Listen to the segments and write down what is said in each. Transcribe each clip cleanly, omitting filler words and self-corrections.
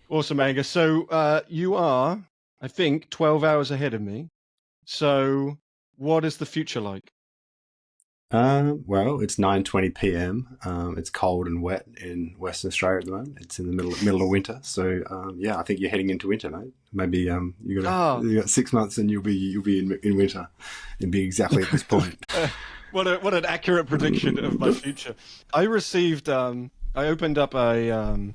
Awesome, Angus. So you are, I think, 12 hours ahead of me. So what is the future like? Well, it's 9:20 p.m. It's cold and wet in Western Australia at the moment. It's in the middle of winter, so yeah, I think you're heading into winter, mate. Maybe Ah, you got 6 months and you'll be in winter, and be exactly at this point. what an accurate prediction of my future. I received I opened up a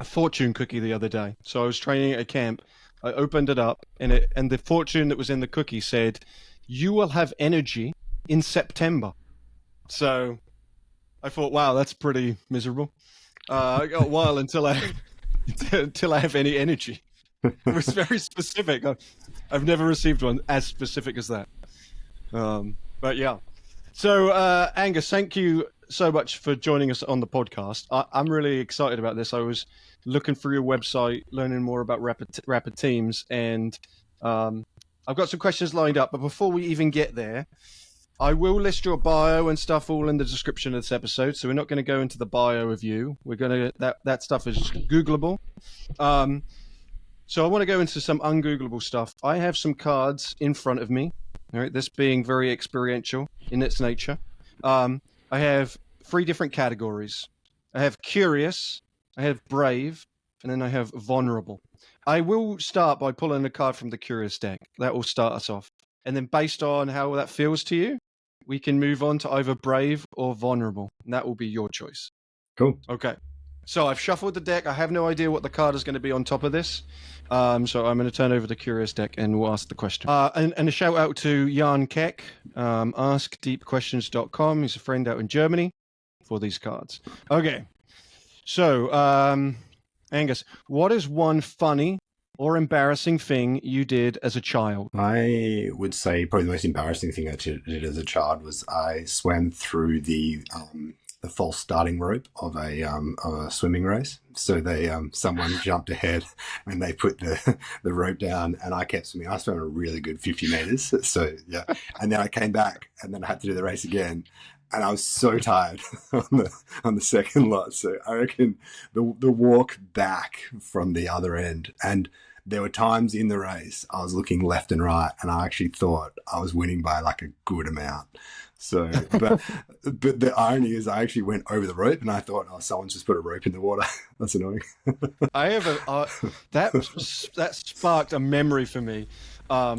fortune cookie the other day. So I was training at a camp. I opened it up, and the fortune that was in the cookie said, "You will have energy in September." So I thought, wow, that's pretty miserable. I got a while until until I have any energy. It was very specific. I've never received one as specific as that. But yeah. So Angus, thank you so much for joining us on the podcast. I'm really excited about this. I was looking through your website, learning more about rapid teams, and I've got some questions lined up. But before we even get there, I will list your bio and stuff all in the description of this episode. So we're not going to go into the bio of you. We're going to that stuff is Googleable. So I want to go into some ungoogleable stuff. I have some cards in front of me. All right, this being very experiential in its nature. I have 3 different categories. I have curious, I have brave, and then I have vulnerable. I will start by pulling a card from the curious deck. That will start us off. And then based on how that feels to you, we can move on to either brave or vulnerable. And that will be your choice. Cool. Okay. So I've shuffled the deck. I have no idea what the card is going to be on top of this. So I'm going to turn over the curious deck and we'll ask the question. And a shout out to Jan Keck, askdeepquestions.com. He's a friend out in Germany for these cards. Okay. So, Angus, what is one funny or embarrassing thing you did as a child? I would say probably the most embarrassing thing I did as a child was I swam through the false starting rope of a swimming race. So someone jumped ahead and they put the rope down, and I kept swimming. I swam a really good 50 meters. So yeah, and then I came back, and then I had to do the race again. And I was so tired on the second lot. So I reckon the walk back from the other end, and there were times in the race I was looking left and right, and I actually thought I was winning by like a good amount. So, but the irony is, I actually went over the rope, and I thought, oh, someone's just put a rope in the water. That's annoying. I have that sparked a memory for me,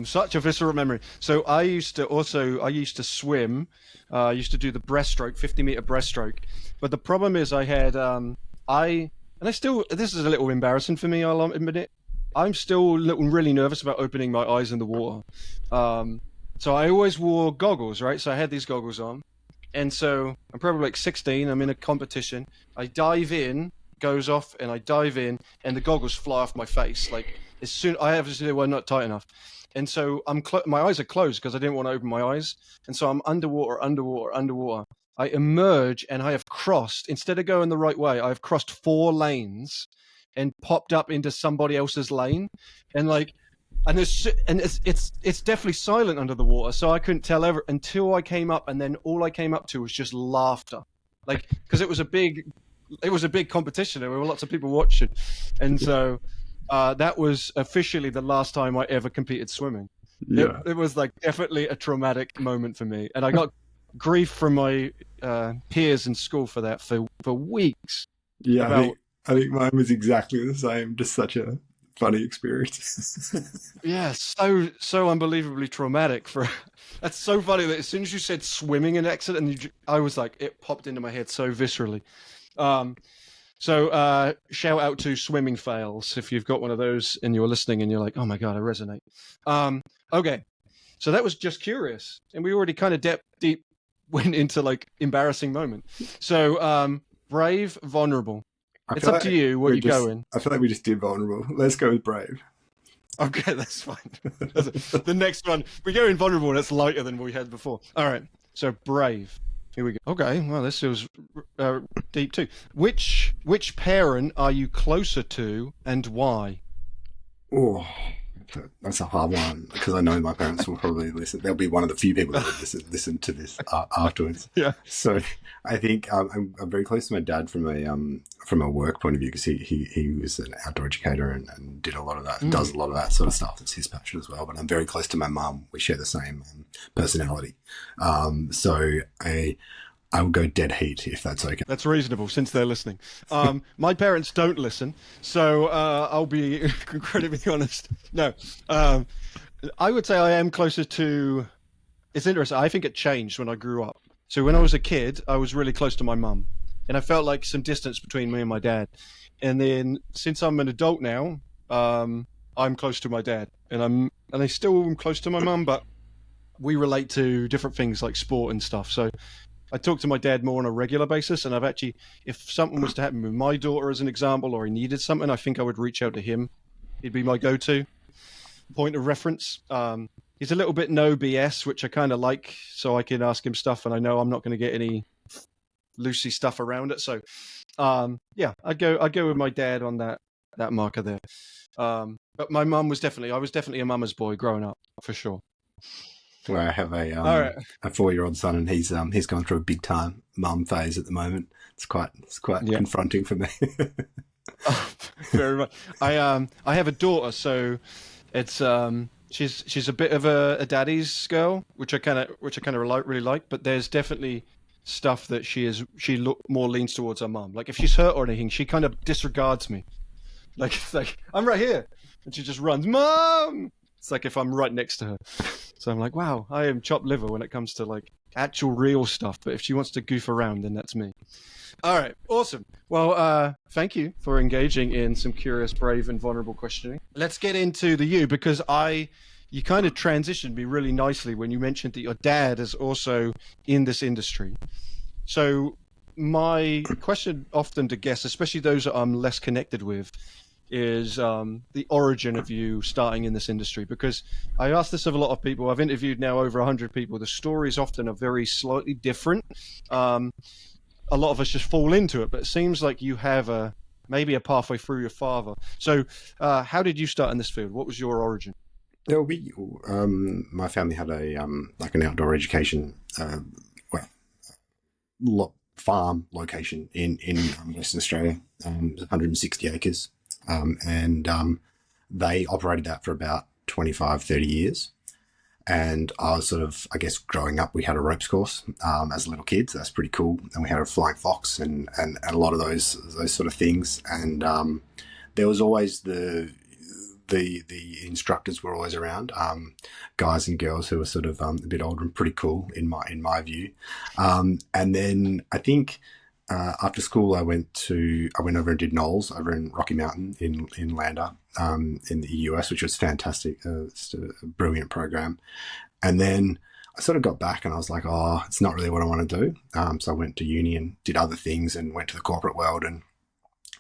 such a visceral memory. So I used to swim. I used to do the breaststroke, 50-meter breaststroke. But the problem is, I had this is a little embarrassing for me. I'll admit it. I'm still really nervous about opening my eyes in the water. So I always wore goggles, right? So I had these goggles on. And so I'm probably like 16. I'm in a competition. I dive in, goes off, and I dive in, and the goggles fly off my face. Like, as soon I obviously they were not tight enough. And so my eyes are closed because I didn't want to open my eyes. And so I'm underwater. I emerge and I have crossed, instead of going the right way, I've crossed 4 lanes and popped up into somebody else's lane. And like, it's definitely silent under the water. So I couldn't tell ever until I came up, and then all I came up to was just laughter. Like, because it was a big competition. There were lots of people watching. And so that was officially the last time I ever competed swimming. Yeah. It was like definitely a traumatic moment for me. And I got grief from my peers in school for that for weeks. Yeah, I think mine was exactly the same. Just such a funny experience. Yeah, so unbelievably traumatic. That's so funny that as soon as you said swimming in accident, I was like, it popped into my head so viscerally. So shout out to swimming fails if you've got one of those and you're listening and you're like, oh my god, I resonate. Okay, so that was just curious, and we already kind of deep went into like embarrassing moment. So brave, vulnerable. It's up to you what you're going. I feel like we just did vulnerable. Let's go with brave. Okay, that's fine. The next one, we go in vulnerable, and it's lighter than we had before. All right, so brave. Here we go. Okay, well, this feels deep too. Which parent are you closer to, and why? Oh, That's a hard one because I know my parents will probably listen. They'll be one of the few people that will listen to this afterwards. Yeah. So I think I'm very close to my dad from a work point of view because he was an outdoor educator and did a lot of that, does a lot of that sort of stuff. That's his passion as well. But I'm very close to my mum. We share the same personality. So I will go dead heat if that's okay. That's reasonable since they're listening. My parents don't listen, so I'll be incredibly honest. No, I would say I am closer to. It's interesting. I think it changed when I grew up. So when I was a kid, I was really close to my mum, and I felt like some distance between me and my dad. And then since I'm an adult now, I'm close to my dad, and I still am close to my mum, but we relate to different things like sport and stuff. So I talk to my dad more on a regular basis, and I've actually, if something was to happen with my daughter as an example, or he needed something, I think I would reach out to him. He'd be my go-to point of reference. He's a little bit no BS, which I kind of like, so I can ask him stuff, and I know I'm not going to get any loosey stuff around it. So, yeah, I'd go with my dad on that marker there. But my mum I was definitely a mama's boy growing up, for sure. Where I have a 4-year-old son, and he's gone through a big time mum phase at the moment. It's quite confronting for me. Oh, very much. I have a daughter, so it's she's a bit of a daddy's girl, which I kind of really like. But there's definitely stuff that she more leans towards her mum. Like if she's hurt or anything, she kind of disregards me. Like I'm right here, and she just runs, Mom. It's like if I'm right next to her. So I'm like, wow, I am chopped liver when it comes to like actual real stuff. But if she wants to goof around, then that's me. All right, awesome. Well, thank you for engaging in some curious, brave, and vulnerable questioning. Let's get into the you, because you kind of transitioned me really nicely when you mentioned that your dad is also in this industry. So my question often to guests, especially those that I'm less connected with, is the origin of you starting in this industry, because I ask this of a lot of people. I've interviewed now over 100 people. The stories often are very slightly different. A lot of us just fall into it, but it seems like you have maybe a pathway through your father. So how did you start in this field? What was your origin? Yeah, my family had like an outdoor education farm location in Western Australia, 160 acres. And they operated that for about 25, 30 years. And I was sort of, I guess, growing up, we had a ropes course as little kids. That's pretty cool. And we had a flying fox and a lot of those sort of things. And there was always the instructors were always around, guys and girls who were sort of a bit older and pretty cool in my view. And then I think after school, I went over and did NOLS over in Rocky Mountain in Lander in the US, which was fantastic. It's a brilliant program. And then I sort of got back and I was like, oh, it's not really what I want to do. So I went to uni and did other things and went to the corporate world, and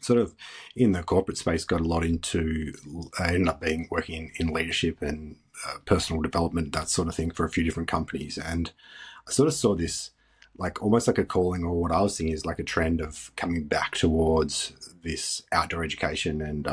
sort of in the corporate space got a lot into, I ended up working in leadership and personal development, that sort of thing, for a few different companies. And I sort of saw this like almost like a calling, or what I was seeing is like a trend of coming back towards this outdoor education and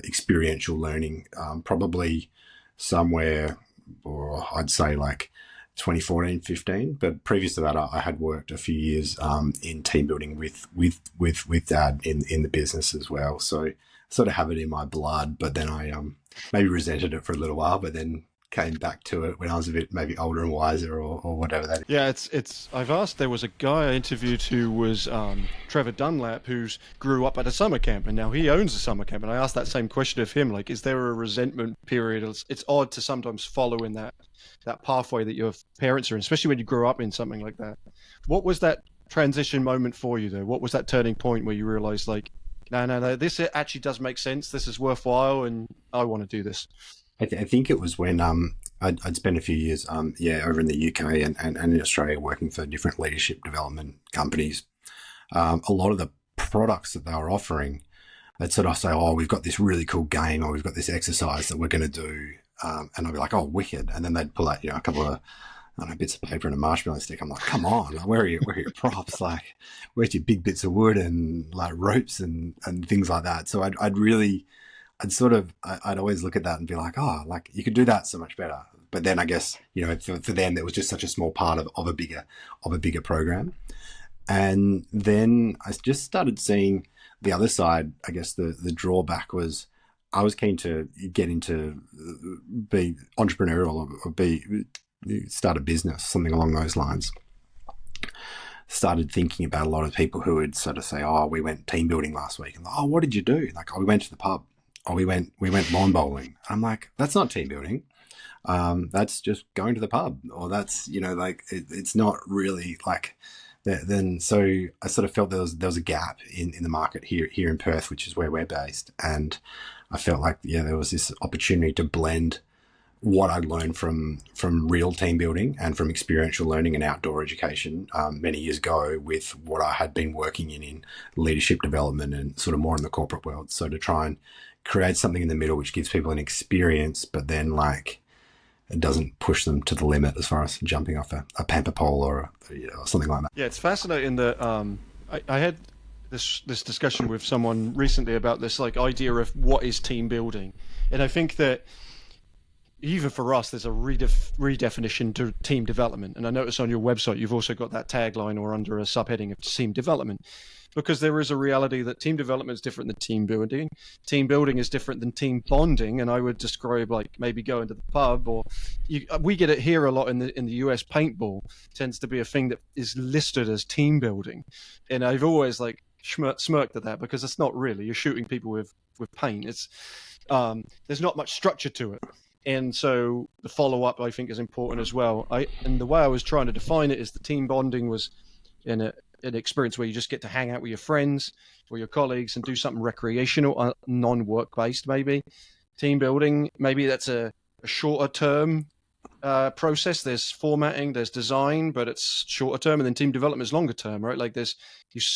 experiential learning, probably somewhere, or I'd say like 2014, 15. But previous to that, I had worked a few years in team building with Dad in the business as well. So I sort of have it in my blood, but then I maybe resented it for a little while, but then came back to it when I was a bit maybe older and wiser, or whatever that is. Yeah, it's. I've asked. There was a guy I interviewed who was Trevor Dunlap, who's grew up at a summer camp, and now he owns a summer camp. And I asked that same question of him, like, is there a resentment period? It's odd to sometimes follow in that pathway that your parents are in, especially when you grow up in something like that. What was that transition moment for you, though? What was that turning point where you realized, like, no, this actually does make sense. This is worthwhile, and I want to do this. I think it was when I'd spent a few years over in the UK and in Australia working for different leadership development companies. A lot of the products that they were offering, they'd sort of say, oh, we've got this really cool game, or we've got this exercise that we're going to do. And I'd be like, oh, wicked. And then they'd pull out, a couple of bits of paper and a marshmallow stick. I'm like, come on, where are your props? Like, where's your big bits of wood and like ropes and things like that? So I'd really I'd always look at that and be like, oh, like you could do that so much better. But then I guess, for them, it was just such a small part of a bigger program. And then I just started seeing the other side. I guess the drawback was I was keen to get into be entrepreneurial or be start a business, something along those lines. Started thinking about a lot of people who would sort of say, "Oh, we went team building last week," and "Oh, what did you do?" Like, "Oh, we went to the pub." "Oh, we went lawn bowling." I'm like, "That's not team building. That's just going to the pub," or that's like it's not really like. Then so I sort of felt there was a gap in the market here in Perth, which is where we're based, and I felt like there was this opportunity to blend what I'd learned from real team building and from experiential learning and outdoor education many years ago with what I had been working in leadership development and sort of more in the corporate world. So to try and create something in the middle which gives people an experience, but then like it doesn't push them to the limit as far as jumping off a pamper pole or something like that. Yeah, it's fascinating that I had this discussion with someone recently about this like idea of what is team building, and I think that even for us, there's a redefinition to team development. And I notice on your website, you've also got that tagline or under a subheading of team development, because there is a reality that team development is different than team building. Team building is different than team bonding. And I would describe like maybe going to the pub, or we get it here a lot in the US. Paintball tends to be a thing that is listed as team building. And I've always like smirked at that, because it's not really. You're shooting people with paint. It's there's not much structure to it. And so the follow-up, I think, is important as well. And the way I was trying to define it is the team bonding was in an experience where you just get to hang out with your friends or your colleagues and do something recreational, non-work-based maybe. Team building, maybe that's a shorter term process. There's formatting, there's design, but it's shorter term. And then team development is longer term, right? Like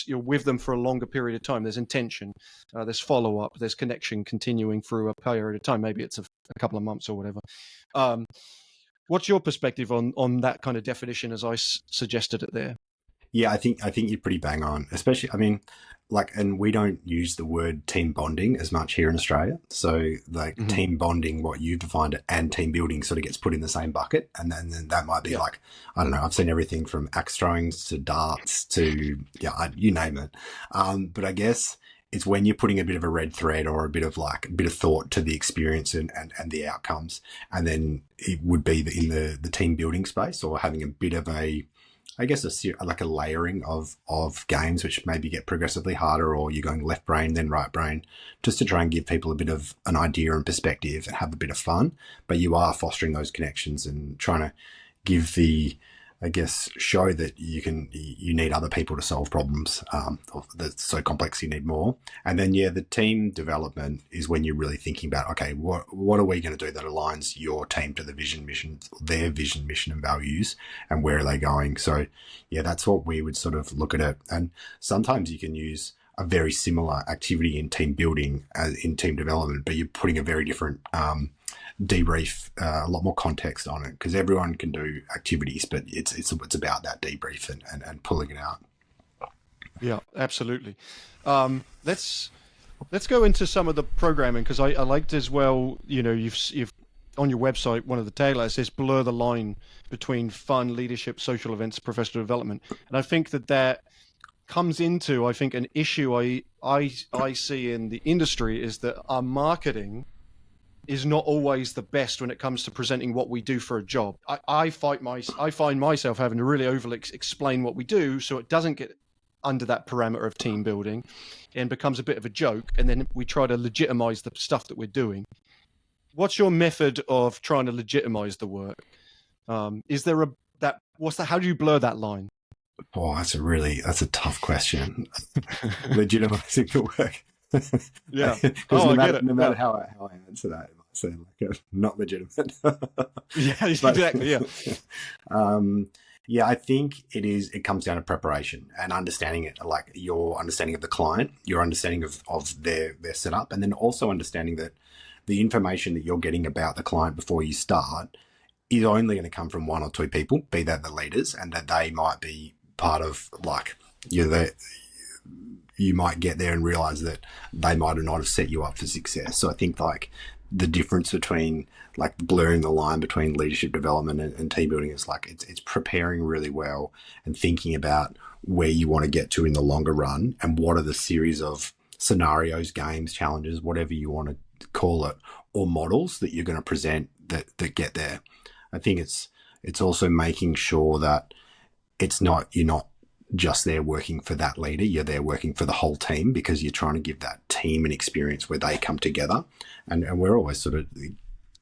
you're with them for a longer period of time. There's intention, there's follow-up, there's connection continuing through a period of time. Maybe it's a couple of months or whatever. What's your perspective on that kind of definition as I suggested it there? Yeah, I think you're pretty bang on. Especially, I mean, like, and we don't use the word team bonding as much here in Australia. So, like, team bonding, what you've defined it, and team building sort of gets put in the same bucket. And then that might be like, I don't know. I've seen everything from axe throwings to darts to you name it. But I guess it's when you're putting a bit of a red thread or a bit of thought to the experience and the outcomes, and then it would be in the team building space, or having a bit of a, I guess, like a layering of games, which maybe get progressively harder, or you're going left brain, then right brain, just to try and give people a bit of an idea and perspective and have a bit of fun. But you are fostering those connections and trying to give I guess, show that you need other people to solve problems that's so complex you need more. And then, the team development is when you're really thinking about, okay, what are we going to do that aligns your team to their vision, mission, and values, and where are they going? So, that's what we would sort of look at it. And sometimes you can use a very similar activity in team building as in team development, but you're putting a very different debrief, a lot more context on it, because everyone can do activities, but it's about that debrief and pulling it out. Yeah, absolutely. Let's go into some of the programming, because I liked as well. You've on your website, one of the taglines says blur the line between fun, leadership, social events, professional development, and I think that comes into, I think, an issue I see in the industry is that our marketing is not always the best when it comes to presenting what we do for a job. I find myself having to really overly explain what we do, so it doesn't get under that parameter of team building and becomes a bit of a joke, and then we try to legitimize the stuff that we're doing. What's your method of trying to legitimize the work? Is there how do you blur that line? Oh, that's a tough question. Legitimizing the work. Yeah. Because I get it. no matter how I answer that, it might sound like not legitimate. Yeah, exactly. Yeah. I think it comes down to preparation and understanding it, like your understanding of the client, your understanding of their setup, and then also understanding that the information that you're getting about the client before you start is only going to come from one or two people, be that the leaders, and that they might be part of, like, you might get there and realize that they might have not have set you up for success. So I think like the difference between like blurring the line between leadership development and team building is like it's preparing really well and thinking about where you want to get to in the longer run and what are the series of scenarios, games, challenges, whatever you want to call it, or models that you're going to present that get there. I think it's also making sure that you're not just there working for that leader, you're there working for the whole team, because you're trying to give that team an experience where they come together. And we're always sort of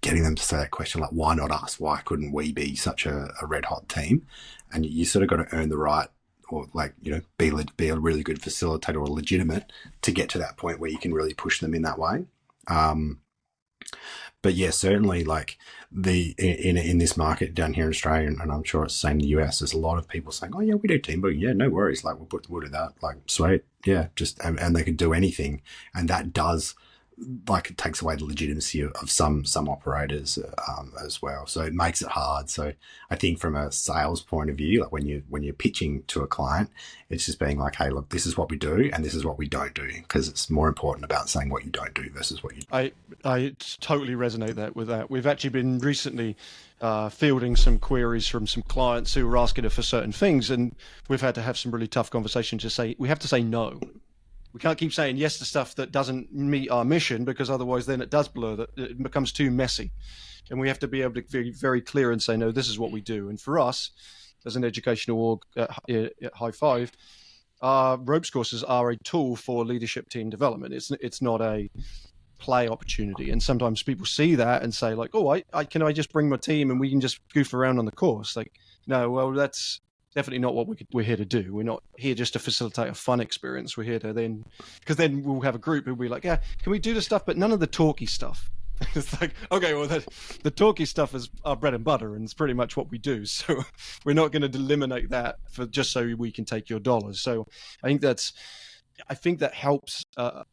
getting them to say that question, like, why not us? Why couldn't we be such a red hot team? And you sort of got to earn the right, or like, you know, be a really good facilitator or legitimate to get to that point where you can really push them in that way. But yeah, certainly like in this market down here in Australia, and I'm sure it's the same in the US, there's a lot of people saying, oh yeah, we do team building. Yeah, no worries. Like we'll do that. Like sweet. Yeah. And they could do anything. And that does, like, it takes away the legitimacy of some operators as well. So it makes it hard. So I think from a sales point of view, like when you're pitching to a client, it's just being like, hey, look, this is what we do and this is what we don't do, because it's more important about saying what you don't do versus what you do. I totally resonate with that. We've actually been recently fielding some queries from some clients who were asking us for certain things, and we've had to have some really tough conversations to say, we have to say no. We can't keep saying yes to stuff that doesn't meet our mission, because otherwise then it does blur, that it becomes too messy. And we have to be able to be very clear and say, no, this is what we do. And for us, as an educational org at High Five, ropes courses are a tool for leadership team development. It's not a play opportunity. And sometimes people see that and say like, oh, can I just bring my team and we can just goof around on the course? Like, no, well, that's definitely not what we're here to do. We're not here just to facilitate a fun experience. We're here to because then we'll have a group who'll be like, yeah, can we do the stuff, but none of the talky stuff. It's like, okay, well, the talky stuff is our bread and butter, and it's pretty much what we do. So we're not going to eliminate that for just so we can take your dollars. So I think that helps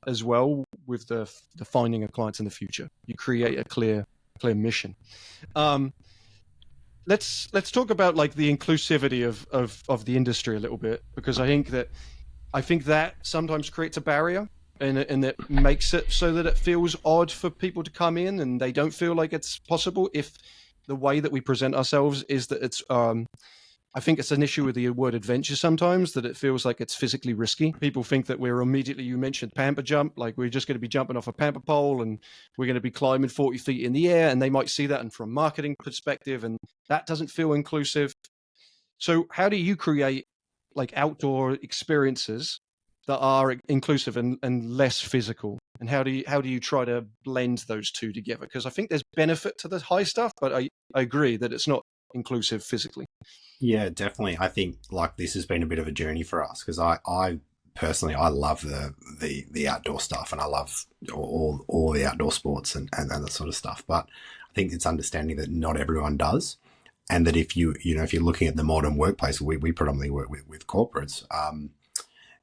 as well with the finding of clients in the future. You create a clear mission. Let's talk about like the inclusivity of the industry a little bit, because I think that sometimes creates a barrier, and it makes it so that it feels odd for people to come in and they don't feel like it's possible if the way that we present ourselves is that it's I think it's an issue with the word adventure sometimes, that it feels like it's physically risky. People think that we're immediately, you mentioned pamper jump, like we're just going to be jumping off a pamper pole and we're going to be climbing 40 feet in the air, and they might see that and from a marketing perspective, and that doesn't feel inclusive. So how do you create like outdoor experiences that are inclusive and less physical? And how do you try to blend those two together? Because I think there's benefit to the high stuff, but I agree that it's not inclusive physically. Yeah, definitely. I think like this has been a bit of a journey for us, because I personally, I love the outdoor stuff, and I love all the outdoor sports and that sort of stuff. But I think it's understanding that not everyone does, and that if you're looking at the modern workplace, we predominantly work with corporates.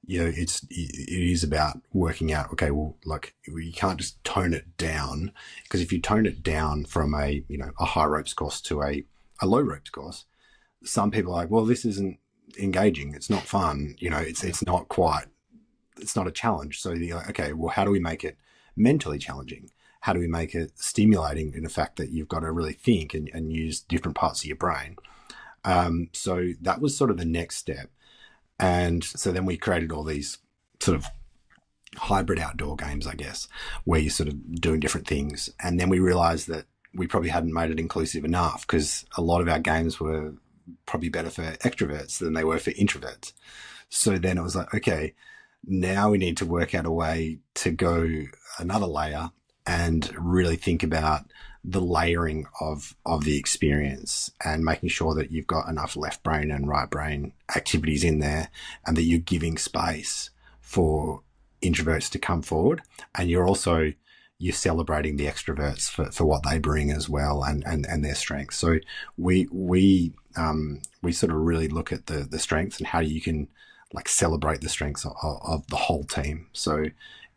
It is about working out, okay, well, like you can't just tone it down, because if you tone it down from a high ropes course to a low ropes course, some people are like, well, this isn't engaging. It's not fun. It's not a challenge. So you're like, okay, well, how do we make it mentally challenging? How do we make it stimulating in the fact that you've got to really think and use different parts of your brain? So that was sort of the next step. And so then we created all these sort of hybrid outdoor games, I guess, where you're sort of doing different things. And then we realized that we probably hadn't made it inclusive enough, because a lot of our games were probably better for extroverts than they were for introverts. So then it was like, okay, now we need to work out a way to go another layer and really think about the layering of the experience, and making sure that you've got enough left brain and right brain activities in there, and that you're giving space for introverts to come forward, and you're celebrating the extroverts for what they bring as well, and their strengths. So we sort of really look at the strengths and how you can like celebrate the strengths of the whole team. So,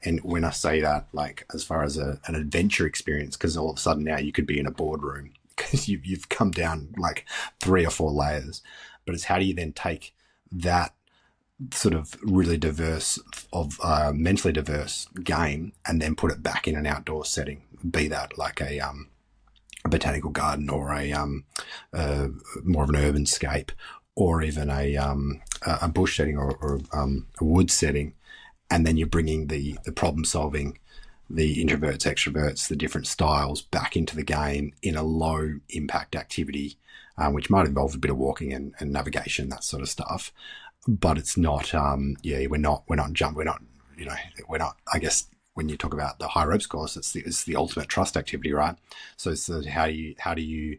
and when I say that, like as far as an adventure experience, because all of a sudden now you could be in a boardroom because you've come down like 3 or 4 layers, but it's how do you then take that sort of really diverse of mentally diverse game and then put it back in an outdoor setting, be that like a botanical garden or more of an urban scape or even a bush setting or a wood setting, and then you're bringing the problem solving, the introverts, extroverts, the different styles back into the game in a low impact activity, which might involve a bit of walking and navigation, that sort of stuff. But it's not, we're not, we're not, I guess, when you talk about the high ropes course, it's the ultimate trust activity, right? So it's how do you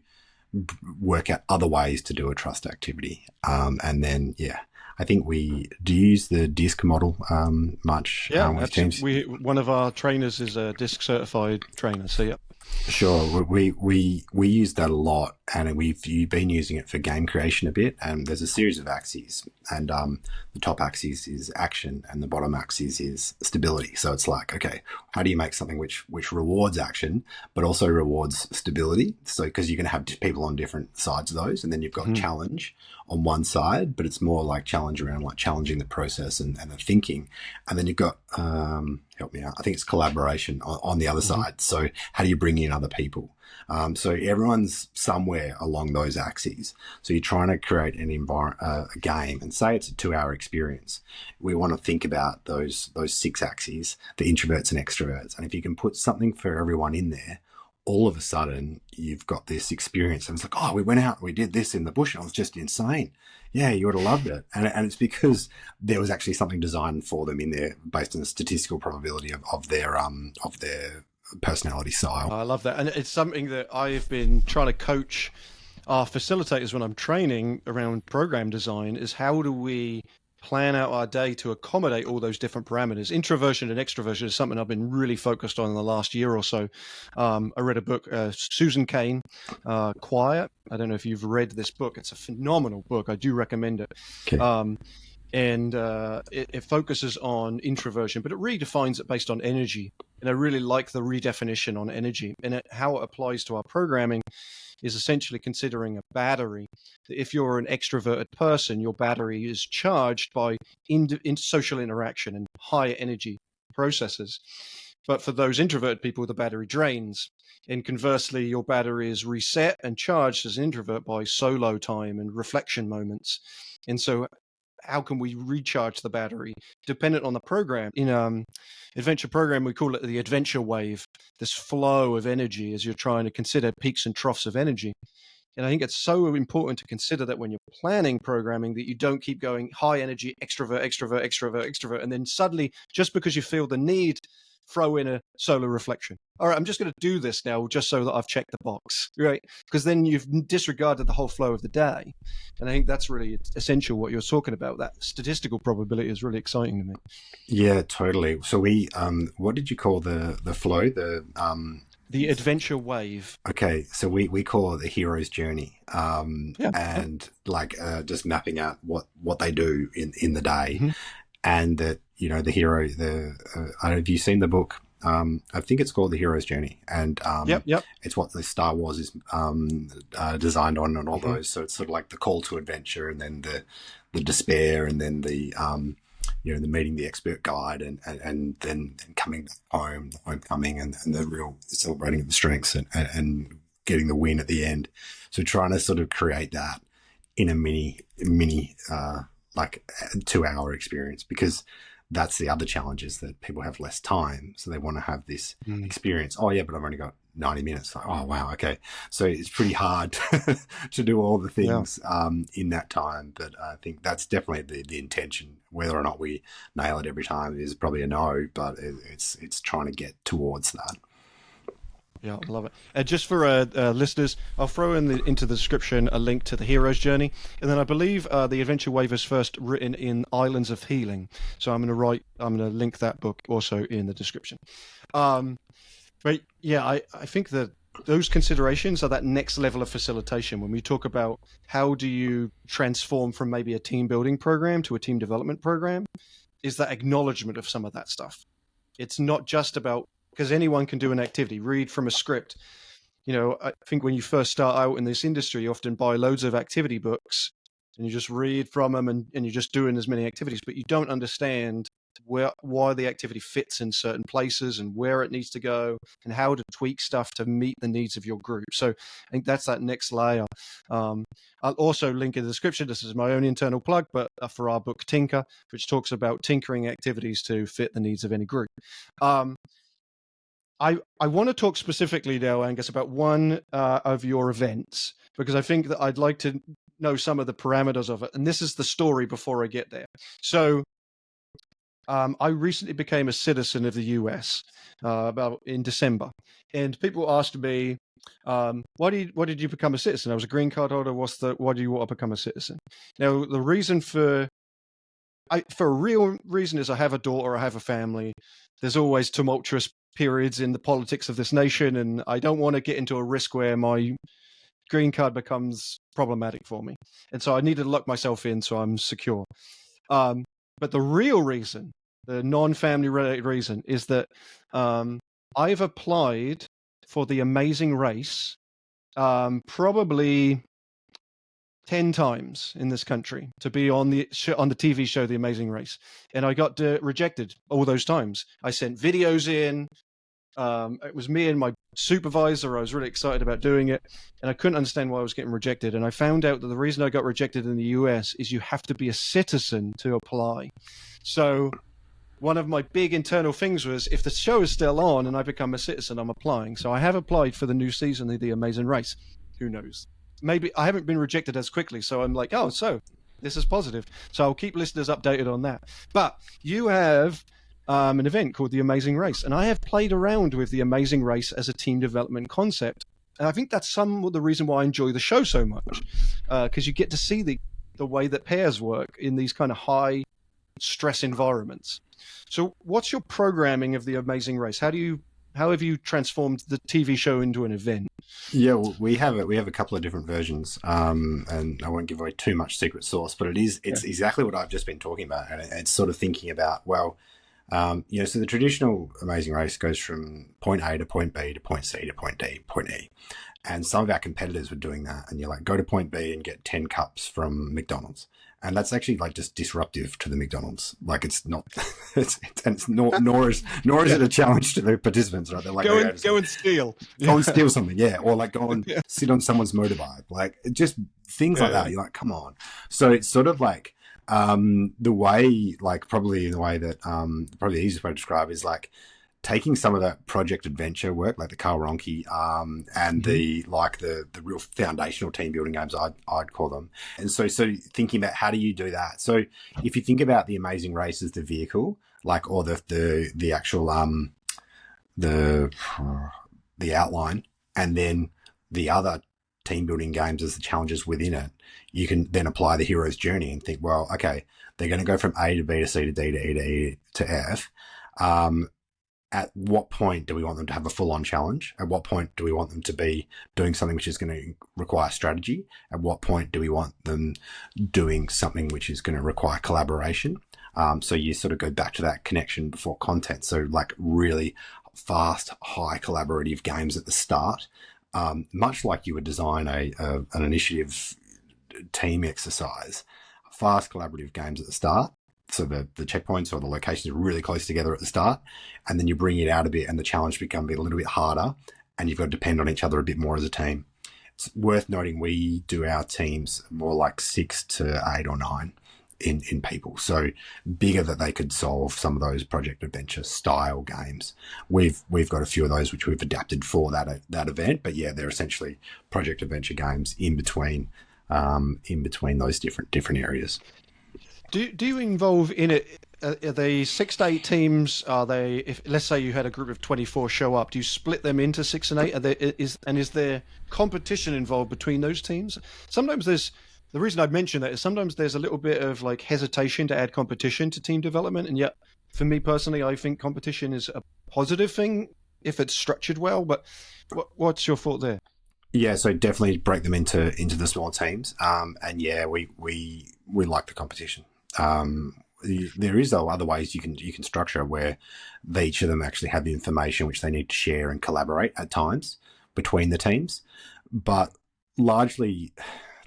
work out other ways to do a trust activity, and then I think we do use the DISC model much Yeah, with teams. absolutely. One of our trainers is a DISC certified trainer. So yeah. Sure, we use that a lot, and we've been using it for game creation a bit. And there's a series of axes, and the top axis is action, and the bottom axis is stability. So it's like, okay, how do you make something which rewards action, but also rewards stability? So because you're going to have people on different sides of those, and then you've got challenge on one side, but it's more like challenge around like challenging the process and the thinking, and then you've got help me out. I think it's collaboration on the other side. So how do you bring in other people? So everyone's somewhere along those axes. So you're trying to create a game, and say it's a 2-hour experience. We want to think about those 6 axes, the introverts and extroverts, and if you can put something for everyone in there, all of a sudden you've got this experience. And it's like, oh, we went out, we did this in the bush, and it was just insane. Yeah, you would have loved it. And it's because there was actually something designed for them in there based on the statistical probability of their personality style. I love that. And it's something that I've been trying to coach our facilitators when I'm training around program design is how do we plan out our day to accommodate all those different parameters. Introversion and extroversion is something I've been really focused on in the last year or so. I read a book, Susan Cain, Quiet. I don't know if you've read this book. It's a phenomenal book. I do recommend it. Okay. And it focuses on introversion, but it redefines it based on energy. And I really like the redefinition on energy and how it applies to our programming is essentially considering a battery. If you're an extroverted person, your battery is charged by social interaction and higher energy processes. But for those introverted people, the battery drains. And conversely, your battery is reset and charged as an introvert by solo time and reflection moments. And so how can we recharge the battery dependent on the program? In adventure program, we call it the adventure wave, this flow of energy as you're trying to consider peaks and troughs of energy. And I think it's so important to consider that when you're planning programming that you don't keep going high energy, extrovert, extrovert, extrovert, extrovert, and then suddenly, just because you feel the need, throw in a solo reflection. All right, I'm just going to do this now just so that I've checked the box, right? Because then you've disregarded the whole flow of the day. And I think that's really essential what you're talking about. That statistical probability is really exciting to me. Yeah, totally. So we, what did you call the flow? The adventure wave. Okay, so we call it the hero's journey, Yeah. and like just mapping out what they do in the day, and that the hero. I don't know if you've seen the book. I think it's called The Hero's Journey, and Yep. it's what the Star Wars is designed on, and all those. So it's sort of like the call to adventure, and then the despair, and then the the meeting the expert guide, and then coming back home, the homecoming, and the real celebrating of the strengths, and getting the win at the end. So trying to sort of create that in a mini like 2-hour experience, because that's the other challenge is that people have less time. So they want to have this experience. Oh yeah, but I've only got 90 minutes. Like, oh wow. Okay. So it's pretty hard to do all the things in that time. But I think that's definitely the intention. Whether or not we nail it every time is probably a no, but it's trying to get towards that. Yeah, I love it. Just for listeners, I'll throw into the description a link to the hero's journey, and then I believe the Adventure Wave is first written in Islands of Healing. So I'm going to link that book also in the description. But yeah, I think that those considerations are that next level of facilitation when we talk about how do you transform from maybe a team building program to a team development program, is that acknowledgement of some of that stuff. It's not just about, because anyone can do an activity, read from a script. I think when you first start out in this industry, you often buy loads of activity books and you just read from them, and you're just doing as many activities, but you don't understand why the activity fits in certain places and where it needs to go and how to tweak stuff to meet the needs of your group. So I think that's that next layer. I'll also link in the description. This is my own internal plug, but for our book Tinker, which talks about tinkering activities to fit the needs of any group. I want to talk specifically now, Angus, about one of your events, because I think that I'd like to know some of the parameters of it. And this is the story before I get there. So I recently became a citizen of the US about in December. And people asked me, why did you become a citizen? I was a green card holder. Why do you want to become a citizen? Now, the reason for a real reason is I have a daughter, I have a family. There's always tumultuous periods in the politics of this nation, and I don't want to get into a risk where my green card becomes problematic for me. And so I needed to lock myself in so I'm secure. But the real reason, the non-family related reason, is that I've applied for the Amazing Race probably 10 times in this country to be on the TV show The Amazing Race, and I got rejected all those times. I sent videos in. It was me and my supervisor. I was really excited about doing it, and I couldn't understand why I was getting rejected. And I found out that the reason I got rejected in the US is you have to be a citizen to apply. So one of my big internal things was, if the show is still on and I become a citizen, I'm applying. So I have applied for the new season of The Amazing Race. Who knows? Maybe I haven't been rejected as quickly, so I'm like, oh, so this is positive. So I'll keep listeners updated on that. But you have an event called The Amazing Race, and I have played around with The Amazing Race as a team development concept. And I think that's some of the reason why I enjoy the show so much, because you get to see the way that pairs work in these kind of high stress environments. So what's your programming of The Amazing Race? How have you transformed the TV show into an event? Yeah, well, we have a couple of different versions, and I won't give away too much secret sauce, but it's exactly what I've just been talking about, and it's sort of thinking about, well, so the traditional Amazing Race goes from point A to point B to point C to point D, point E, and some of our competitors were doing that, and you're like, go to point B and get 10 cups from McDonald's. And that's actually like just disruptive to the McDonald's. Like it's not, nor is it a challenge to the participants. Right? They're like, go and steal, go and steal something, yeah, or like go and sit on someone's motorbike, like just things like that. You're like, come on. So it's sort of like the way, like probably the way that probably the easiest way to describe is like taking some of that project adventure work, like the Carl Ronke, and the real foundational team building games, I'd call them. And so thinking about how do you do that? So if you think about The Amazing Race as the vehicle, like, or the actual the outline, and then the other team building games as the challenges within it, you can then apply the hero's journey and think, well, okay, they're going to go from A to B to C to D to E to E to F. At what point do we want them to have a full-on challenge? At what point do we want them to be doing something which is going to require strategy? At what point do we want them doing something which is going to require collaboration? So you sort of go back to that connection before content. So like really fast, high collaborative games at the start, much like you would design an initiative team exercise, fast collaborative games at the start. So the checkpoints or the locations are really close together at the start, and then you bring it out a bit and the challenge becomes a little bit harder, and you've got to depend on each other a bit more as a team. It's worth noting we do our teams more like 6 to 8 or 9 in people, so bigger that they could solve some of those project adventure style games. We've got a few of those which we've adapted for that event, but yeah, they're essentially project adventure games in between those different areas. Do you involve in it? Are they 6 to 8 teams? Are they? If let's say you had a group of 24 show up, do you split them into 6 and 8? Is there competition involved between those teams? Sometimes there's. The reason I mention that is sometimes there's a little bit of like hesitation to add competition to team development, and yet for me personally, I think competition is a positive thing if it's structured well. But what's your thought there? Yeah, so definitely break them into the small teams, and yeah, we like the competition. There is though other ways you can structure where each of them actually have the information which they need to share and collaborate at times between the teams, but largely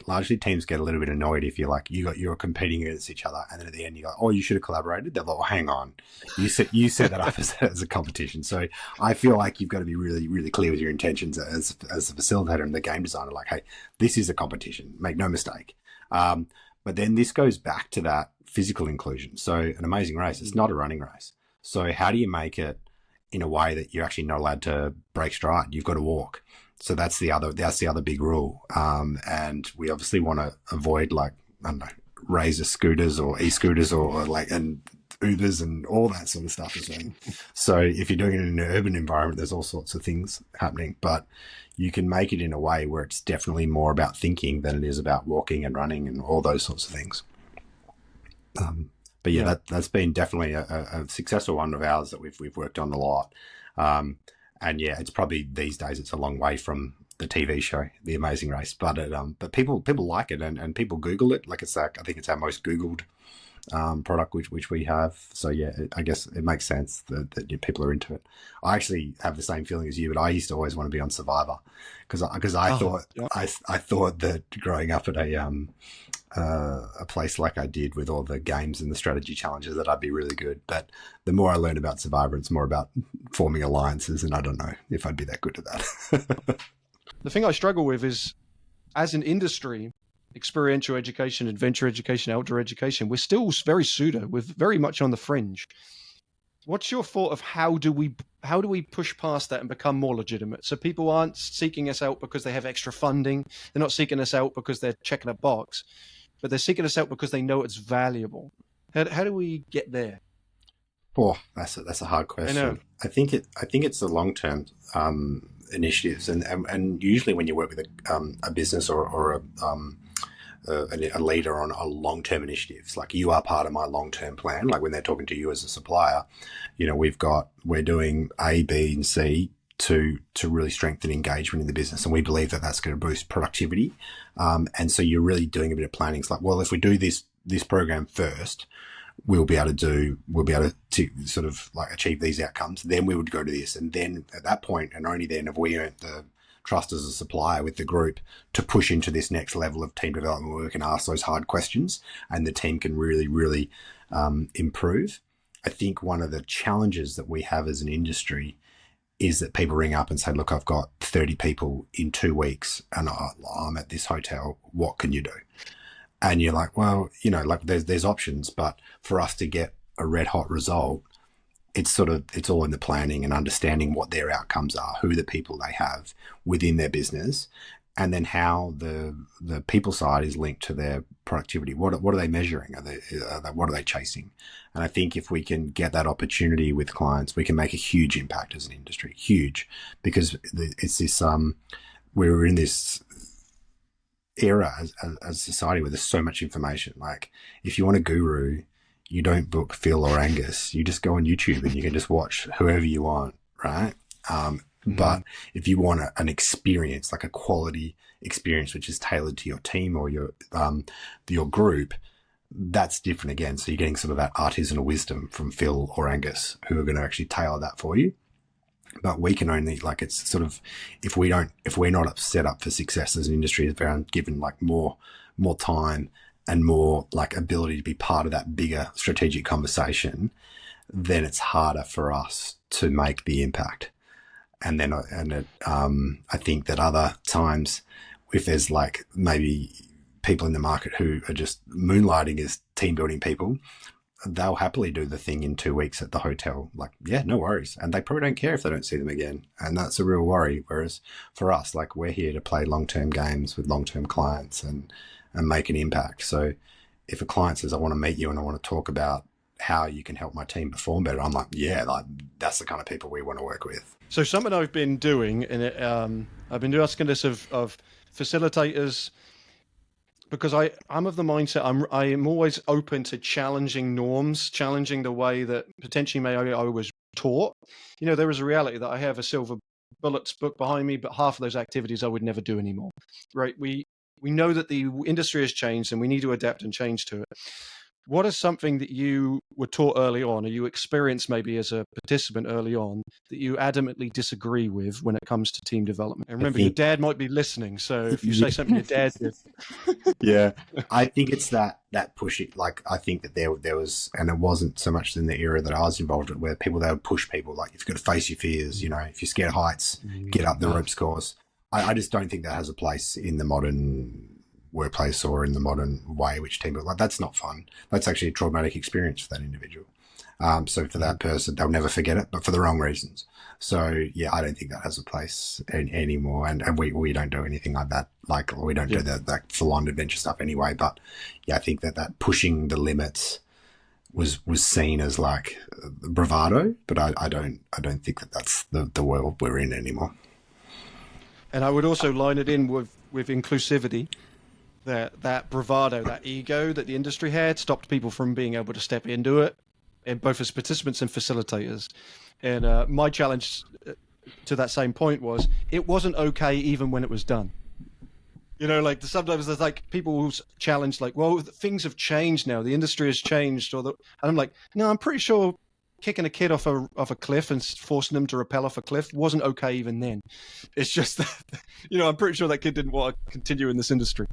largely teams get a little bit annoyed if you're competing against each other, and then at the end you go, oh, you should have collaborated. They're like, well, hang on, you set that up as a competition. So I feel like you've got to be really really clear with your intentions as a facilitator and the game designer. Like, hey, this is a competition. Make no mistake. But then this goes back to that physical inclusion. So an amazing race, it's not a running race. So how do you make it in a way that you're actually not allowed to break stride? You've got to walk. So that's the other big rule. And we obviously want to avoid, like, I don't know, razor scooters or e-scooters or like, and Ubers and all that sort of stuff as well. So if you're doing it in an urban environment, there's all sorts of things happening, but you can make it in a way where it's definitely more about thinking than it is about walking and running and all those sorts of things. But yeah, that's been definitely a successful one of ours that we've worked on a lot. And yeah, it's probably these days it's a long way from the TV show, The Amazing Race, but people like it and people Google it. Like I think it's our most Googled product which we have. So yeah, I guess it makes sense that people are into it. I actually have the same feeling as you, but I used to always want to be on Survivor because I thought that growing up at a place like I did with all the games and the strategy challenges that I'd be really good. But the more I learned about Survivor, it's more about forming alliances, and I don't know if I'd be that good at that. The thing I struggle with is, as an industry, experiential education, adventure education, outdoor education, we're still very pseudo. We're very much on the fringe. What's your thought of how do we push past that and become more legitimate? So people aren't seeking us out because they have extra funding. They're not seeking us out because they're checking a box, but they're seeking us out because they know it's valuable. How do we get there? Oh, that's a hard question. I think it's the long term initiatives, and usually when you work with a business or a leader on a long-term initiatives, like you are part of my long-term plan, like when they're talking to you as a supplier, we're doing A, B, and C to really strengthen engagement in the business, and we believe that that's going to boost productivity. And so you're really doing a bit of planning. It's like, well, if we do this program first, we'll be able to sort of like achieve these outcomes. Then we would go to this, and then at that point, and only then, have we earned the trust as a supplier with the group to push into this next level of team development where we can ask those hard questions and the team can really, really improve. I think one of the challenges that we have as an industry is that people ring up and say, look, I've got 30 people in 2 weeks and I'm at this hotel. What can you do? And you're like, well, like there's options, but for us to get a red hot result, it's all in the planning and understanding what their outcomes are, who the people they have within their business, and then how the people side is linked to their productivity. What are they measuring? What are they chasing? And I think if we can get that opportunity with clients, we can make a huge impact as an industry, huge, because it's this we're in this era as a society where there's so much information. Like if you want a guru, you don't book Phil or Angus. You just go on YouTube and you can just watch whoever you want, right? But if you want an experience, like a quality experience, which is tailored to your team or your group, that's different again. So you're getting sort of that artisanal wisdom from Phil or Angus who are going to actually tailor that for you. But we can only, like, it's sort of, if we're not set up for success as an industry, if we're given like more time and more like ability to be part of that bigger strategic conversation, then it's harder for us to make the impact. And then, I think that other times, if there's like maybe people in the market who are just moonlighting as team building people, they'll happily do the thing in 2 weeks at the hotel. Like, yeah, no worries. And they probably don't care if they don't see them again. And that's a real worry. Whereas for us, like, we're here to play long-term games with long-term clients and make an impact. So if a client says, I want to meet you and I want to talk about how you can help my team perform better, I'm like, yeah, like that's the kind of people we want to work with. So something I've been doing, and I've been asking this of facilitators, because I'm of the mindset I am always open to challenging norms, challenging the way that potentially I was taught. There is a reality that I have a silver bullets book behind me, but half of those activities I would never do anymore. Right? We know that the industry has changed and we need to adapt and change to it. what is something that you were taught early on, or you experienced maybe as a participant early on, that you adamantly disagree with when it comes to team development? And I remember, your think, dad might be listening, so if you say yeah, something your dad did, yeah, I think it's that pushing. Like, I think that there was, and it wasn't so much in the era that I was involved in, where they would push people. Like, you've got to face your fears. You know, if you're scared of heights, get up the ropes course. I just don't think that has a place in the modern workplace or in the modern way which team. Like, that's not fun. That's actually a traumatic experience for that individual. So for that person, they'll never forget it, but for the wrong reasons. So yeah, I don't think that has a place anymore. And we don't do anything like that. Like, we don't do that full on adventure stuff anyway. But yeah, I think that pushing the limits was seen as like bravado, but I don't think that that's the world we're in anymore. and I would also line it in with inclusivity. That bravado, that ego that the industry had, stopped people from being able to step into it, and both as participants and facilitators. And my challenge to that same point was, it wasn't okay even when it was done. You know, like sometimes there's like people who challenge, like, well, things have changed now, the industry has changed, and I'm like, no, I'm pretty sure kicking a kid off a cliff and forcing them to rappel off a cliff wasn't okay even then. It's just that, you know, I'm pretty sure that kid didn't want to continue in this industry.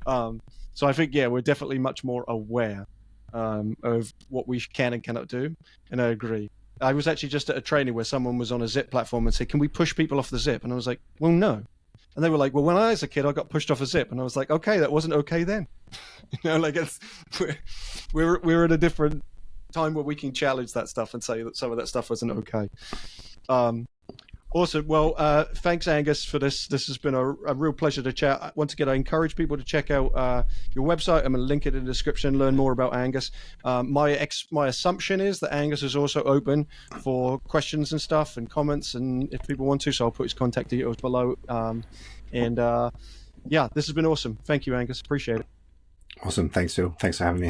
So I think, yeah, we're definitely much more aware of what we can and cannot do. And I agree. I was actually just at a training where someone was on a zip platform and said, can we push people off the zip? And I was like, well, no. And they were like, well, when I was a kid, I got pushed off a zip. And I was like, okay, that wasn't okay then. You know, like, we're at a different time where we can challenge that stuff and say that some of that stuff wasn't okay. Awesome. Well, thanks, Angus, for this. This has been a real pleasure to chat. Once again, I encourage people to check out your website. I'm going to link it in the description, learn more about Angus. My assumption is that Angus is also open for questions and stuff and comments, and if people want to, so I'll put his contact details below. Yeah, this has been awesome. Thank you, Angus. Appreciate it. Awesome. Thanks, Phil. Thanks for having me.